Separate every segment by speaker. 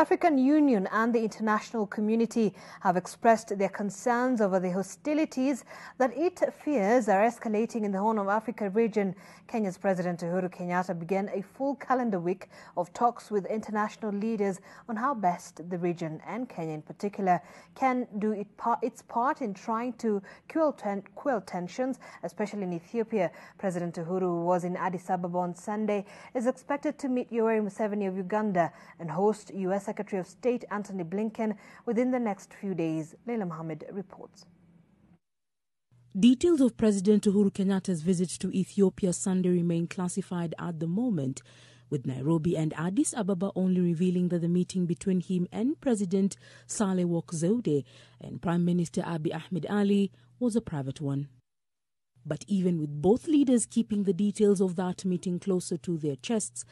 Speaker 1: African Union and the international community have expressed their concerns over the hostilities that it fears are escalating in the Horn of Africa region. Kenya's President Uhuru Kenyatta began a full calendar week of talks with international leaders on how best the region, and Kenya in particular, can do its part in trying to quell tensions, especially in Ethiopia. President Uhuru, who was in Addis Ababa on Sunday, is expected to meet Yoweri Museveni of Uganda and host U.S. Secretary of State Antony Blinken within the next few days. Leila Mohammed reports.
Speaker 2: Details of President Uhuru Kenyatta's visit to Ethiopia Sunday remain classified at the moment, with Nairobi and Addis Ababa only revealing that the meeting between him and President Saleh Work Zewde and Prime Minister Abiy Ahmed Ali was a private one. But even with both leaders keeping the details of that meeting closer to their chests,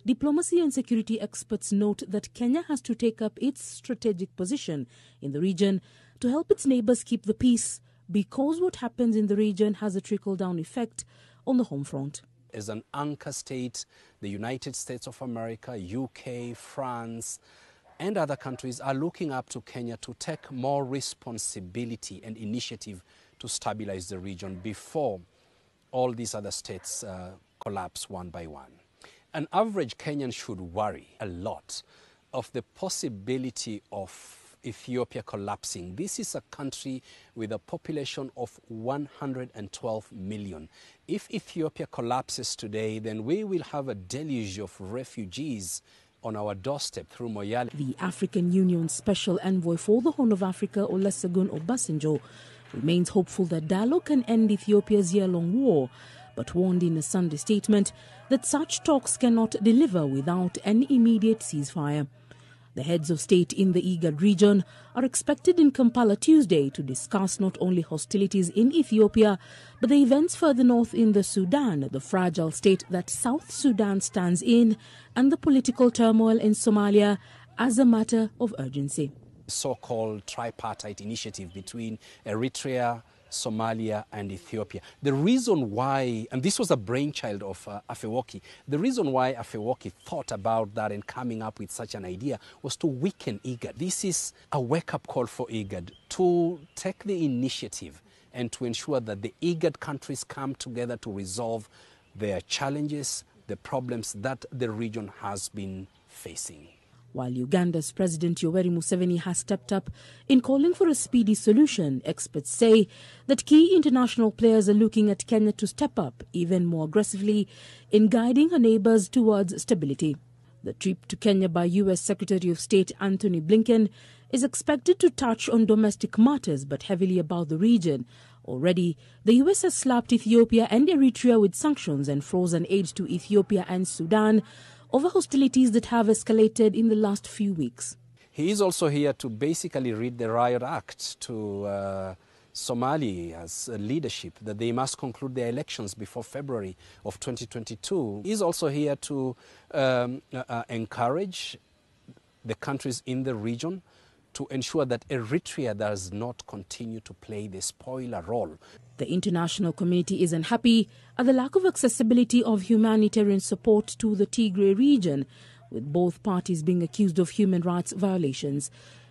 Speaker 2: diplomacy and security experts note that Kenya has to take up its strategic position in the region to help its neighbors keep the peace, because what happens in the region has a trickle-down effect on the home front.
Speaker 3: As an anchor state, the United States of America, UK, France, and other countries are looking up to Kenya to take more responsibility and initiative to stabilize the region before all these other states collapse one by one. An average Kenyan should worry a lot of the possibility of Ethiopia collapsing. This is a country with a population of 112 million. If Ethiopia collapses today, then we will have a deluge of refugees on our doorstep through Moyale.
Speaker 2: The African Union Special Envoy for the Horn of Africa, Olusegun Obasanjo, remains hopeful that dialogue can end Ethiopia's year-long war, but warned in a Sunday statement that such talks cannot deliver without an immediate ceasefire. The heads of state in the IGAD region are expected in Kampala Tuesday to discuss not only hostilities in Ethiopia, but the events further north in the Sudan, the fragile state that South Sudan stands in, and the political turmoil in Somalia as a matter of urgency.
Speaker 3: So-called tripartite initiative between Eritrea, Somalia and Ethiopia. The reason why, and this was a brainchild of Afewerki, the reason why Afewerki thought about that and coming up with such an idea was to weaken IGAD. This is a wake-up call for IGAD to take the initiative and to ensure that the IGAD countries come together to resolve their challenges, the problems that the region has been facing.
Speaker 2: While Uganda's President Yoweri Museveni has stepped up in calling for a speedy solution, experts say that key international players are looking at Kenya to step up even more aggressively in guiding her neighbors towards stability. The trip to Kenya by U.S. Secretary of State Antony Blinken is expected to touch on domestic matters but heavily about the region. Already, the U.S. has slapped Ethiopia and Eritrea with sanctions and frozen aid to Ethiopia and Sudan over hostilities that have escalated in the last few weeks.
Speaker 3: He is also here to basically read the riot act to Somalia's leadership, that they must conclude their elections before February of 2022. He is also here to encourage the countries in the region to ensure that Eritrea does not continue to play the spoiler role.
Speaker 2: The international community is unhappy at the lack of accessibility of humanitarian support to the Tigray region, with both parties being accused of human rights violations.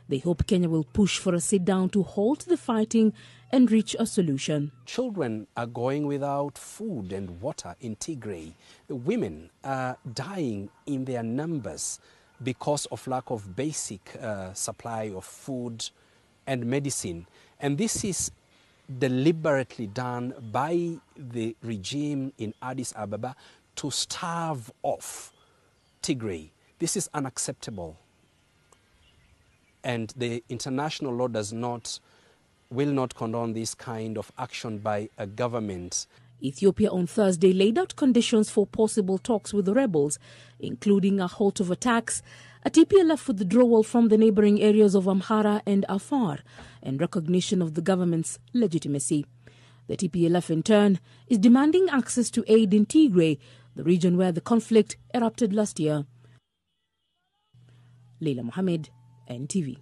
Speaker 2: They hope Kenya will push for a sit-down to halt the fighting and reach a solution.
Speaker 3: Children are going without food and water in Tigray. The women are dying in their numbers because of lack of basic supply of food and medicine. And this is deliberately done by the regime in Addis Ababa to starve off Tigray. This is unacceptable. And the international law will not condone this kind of action by a government.
Speaker 2: Ethiopia on Thursday laid out conditions for possible talks with the rebels, including a halt of attacks, a TPLF withdrawal from the neighboring areas of Amhara and Afar, and recognition of the government's legitimacy. The TPLF, in turn, is demanding access to aid in Tigray, the region where the conflict erupted last year. Leila Mohammed, NTV.